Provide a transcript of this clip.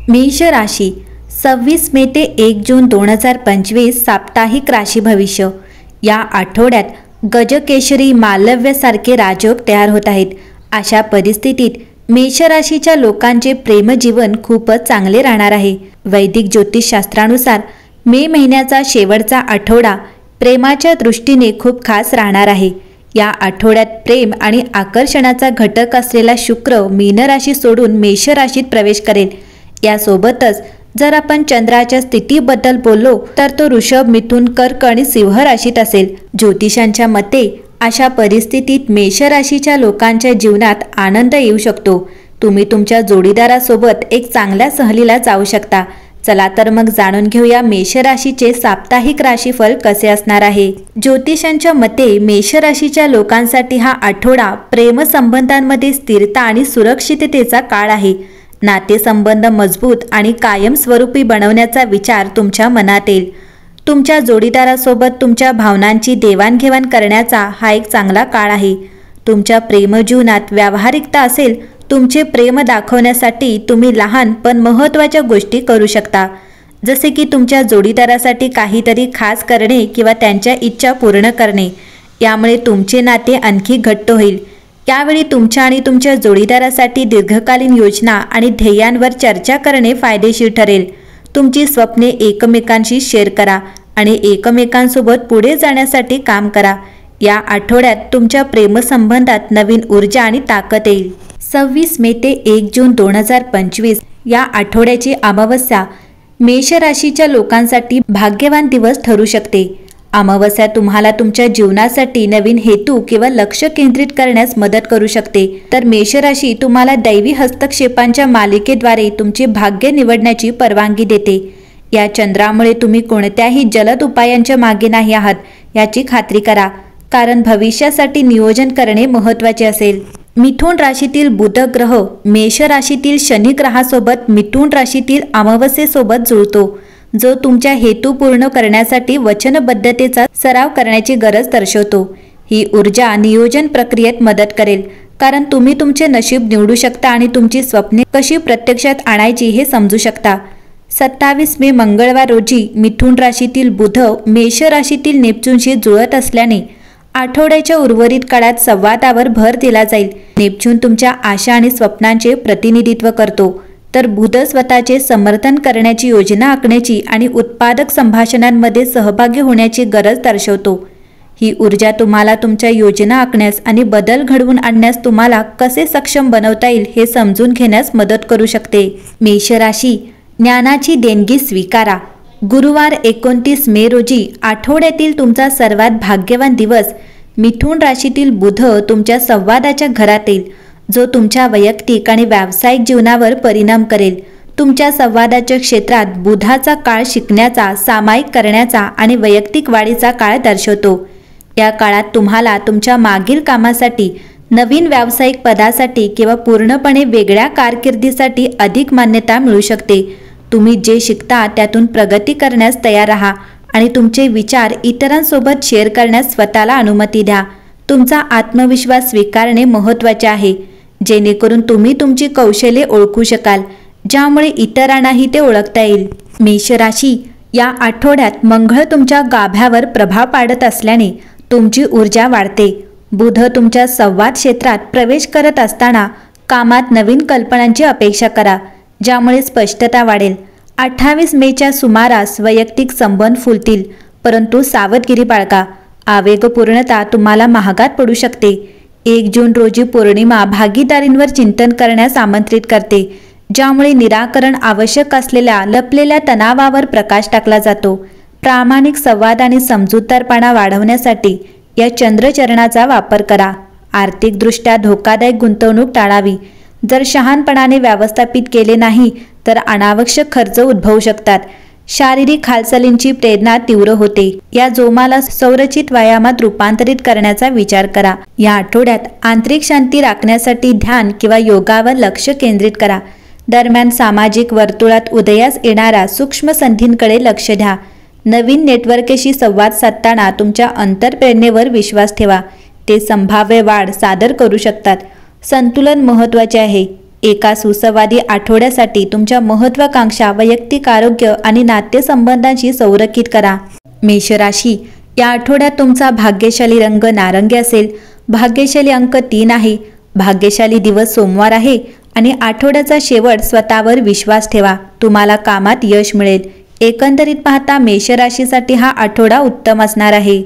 मेष राशी 26 मे ते 1 जून 2025 साप्ताहिक राशी भविष्य। या आठवड्यात गजकेशरी मालव्यासारखे राजयोग तयार होत आहेत। अशा परिस्थितीत मेष राशीच्या लोकांचे प्रेमजीवन खूपच चांगले राहणार आहे। वैदिक ज्योतिषशास्त्रानुसार मे महिन्याचा शेवटचा आठवडा प्रेमाच्या दृष्टीने खूप खास राहणार आहे। या आठवड्यात प्रेम आणि आकर्षणाचा घटक असलेला शुक्र मीन राशी सोडून मेष राशीत प्रवेश करेल। यासोबतच जर आपण चंद्राच्या स्थितीबद्दल बोललो तर तो ऋषभ, मिथुन, कर्क आणि सिंह राशीत असेल। ज्योतिषांच्या मते अशा परिस्थितीत मेष राशीच्या लोकांच्या जीवनात आनंद येऊ शकतो। तुम्ही तुमच्या जोडीदारासोबत एक चांगल्या सहलीला जाऊ शकता। चला तर मग जाणून घेऊया मेष राशीचे साप्ताहिक राशीफल कसे असणार आहे। ज्योतिषांच्या मते मेष राशीच्या लोकांसाठी हा आठवडा प्रेमसंबंधांमध्ये स्थिरता आणि सुरक्षिततेचा काळ आहे। नातेसंबंध मजबूत आणि कायमस्वरूपी बनवण्याचा विचार तुमच्या मनात येईल। तुमच्या जोडीदारासोबत तुमच्या भावनांची देवाणघेवाण करण्याचा हा एक चांगला काळ आहे। तुमच्या प्रेमजीवनात व्यावहारिकता असेल। तुमचे प्रेम दाखवण्यासाठी तुम्ही लहान पण महत्त्वाच्या गोष्टी करू शकता, जसे की तुमच्या जोडीदारासाठी काहीतरी खास करणे किंवा त्यांच्या इच्छा पूर्ण करणे। यामुळे तुमचे नाते आणखी घट्ट होईल। यावेळी तुमच्या आणि तुमच्या जोडीदारासाठी दीर्घकालीन योजना आणि ध्येयांवर चर्चा करणे फायदेशीर ठरेल। तुमची स्वप्ने एकमेकांशी शेअर करा आणि एकमेकांसोबत पुढे जाण्यासाठी काम करा। या आठवड्यात तुमच्या प्रेमसंबंधात नवीन ऊर्जा आणि ताकद येईल। 26 मे ते 1 जून 2025 या आठवड्याची अमावस्या मेष राशीच्या लोकांसाठी भाग्यवान दिवस ठरू शकते। अमावस्या तुम्हाला तुमच्या जीवनासाठी नवीन हेतू किंवा लक्ष केंद्रित करण्यास मदत करू शकते, तर मेष राशी तुम्हाला दैवी हस्तक्षेपांच्या मालिकेद्वारे तुमचे भाग्य निवडण्याची परवानगी देते। या चंद्रामुळे तुम्ही कोणत्याही जलद उपायांच्या मागे नाही आहात याची खात्री करा, कारण भविष्यासाठी नियोजन करणे महत्त्वाचे असेल। मिथुन राशीतील बुध ग्रह मेष राशीतील शनी ग्रहासोबत मिथुन राशीतील अमावस्येसोबत जुळतो, जो तुमच्या हेतू पूर्ण करण्यासाठी वचनबद्धतेचा सराव करण्याची गरज दर्शवतो। ही ऊर्जा नियोजन प्रक्रियेत मदत करेल, कारण तुम्ही तुमचे नशीब निवडू शकता आणि तुमची स्वप्ने कशी प्रत्यक्षात आणायची हे समजू शकता। 27 मे मंगळवार रोजी मिथुन राशीतील बुध मेष राशीतील नेपच्यूनशी जुळत असल्याने आठवड्याच्या उर्वरित काळात संवादावर भर दिला जाईल। नेपच्यून तुमच्या आशा आणि स्वप्नांचे प्रतिनिधित्व करतो, तर बुध स्वतःचे समर्थन करण्याची योजना आखण्याची आणि उत्पादक संभाषणांमध्ये सहभागी होण्याची गरज दर्शवतो। ही ऊर्जा तुम्हाला तुमच्या योजना आखण्यास आणि बदल घडवून आणण्यास तुम्हाला कसे सक्षम बनवता येईल हे समजून घेण्यास मदत करू शकते। मेष राशी ज्ञानाची देणगी स्वीकारा। गुरुवार 29 मे रोजी आठवड्यातील तुमचा सर्वात भाग्यवान दिवस मिथुन राशीतील बुध तुमच्या संवादाच्या घरात येईल, जो तुमच्या वैयक्तिक आणि व्यावसायिक जीवनावर परिणाम करेल। तुमच्या संवादाच्या क्षेत्रात बुधाचा काळ शिकण्याचा, सामायिक करण्याचा आणि वैयक्तिक वाढीचा काळ दर्शवतो। या काळात तुम्हाला तुमच्या मागील कामासाठी, नवीन व्यावसायिक पदासाठी किंवा पूर्णपणे वेगळ्या कारकिर्दीसाठी अधिक मान्यता मिळू शकते। तुम्ही जे शिकता त्यातून प्रगती करण्यास तयार राहा आणि तुमचे विचार इतरांसोबत शेअर करण्यास स्वतःला अनुमती द्या। तुमचा आत्मविश्वास स्वीकारणे महत्त्वाचे आहे, जेणेकरून तुम्ही तुमची कौशल्ये ओळखू शकाल, ज्यामुळे इतरांनाही ते ओळखता येईल। मेष राशी या आठवड्यात मंगळ तुमच्या गाभ्यावर प्रभाव पाडत असल्याने तुमची ऊर्जा वाढते। बुध तुमच्या संवाद क्षेत्रात प्रवेश करत असताना कामात नवीन कल्पनांची अपेक्षा करा, ज्यामुळे स्पष्टता वाढेल। 28 मेच्या सुमारास वैयक्तिक संबंध फुलतील, परंतु सावधगिरी बाळगा। आवेगपूर्णता तुम्हाला महागात पडू शकते। 1 जून रोजी पौर्णिमा भागीदारींवर चिंतन करण्यास आमंत्रित करते, ज्यामुळे निराकरण आवश्यक असलेल्या लपलेल्या तणावावर प्रकाश टाकला जातो। प्रामाणिक संवाद आणि समजूतदारपणा वाढवण्यासाठी या चंद्रचरणाचा वापर करा। आर्थिकदृष्ट्या धोकादायक गुंतवणूक टाळावी। जर शहाणपणाने व्यवस्थापित केले नाही तर अनावश्यक खर्च उद्भवू शकतात। शारीरिक हालचालींची प्रेरणा तीव्र होते। या जोमाला संरचित व्यायामात रूपांतरित करण्याचा विचार करा। या आठवड्यात आंतरिक शांती राखण्यासाठी ध्यान किंवा योगावर लक्ष केंद्रित करा। दरम्यान सामाजिक वर्तुळात उदयास येणाऱ्या सूक्ष्म संधींकडे लक्ष द्या। नवीन नेटवर्कशी संवाद साधताना तुमच्या अंतर्प्रेरणेवर विश्वास ठेवा। ते संभाव्य वाढ सादर करू शकतात। संतुलन महत्त्वाचे आहे। एका सुसंवादी आठवड्यासाठी तुमच्या महत्त्वाकांक्षा, वैयक्तिक आरोग्य आणि नातेसंबंधांशी संरेखित करा. मेषराशी, या आठवड्यात तुमचा भाग्यशाली रंग नारंगी असेल. भाग्यशाली अंक 3 आहे. भाग्यशाली दिवस सोमवार आहे आणि आठवड्याचा शेवट. स्वतःवर विश्वास ठेवा, तुम्हाला कामात यश मिळेल. एकंदरीत पाहता मेषराशीसाठी हा आठवडा उत्तम असणार आहे.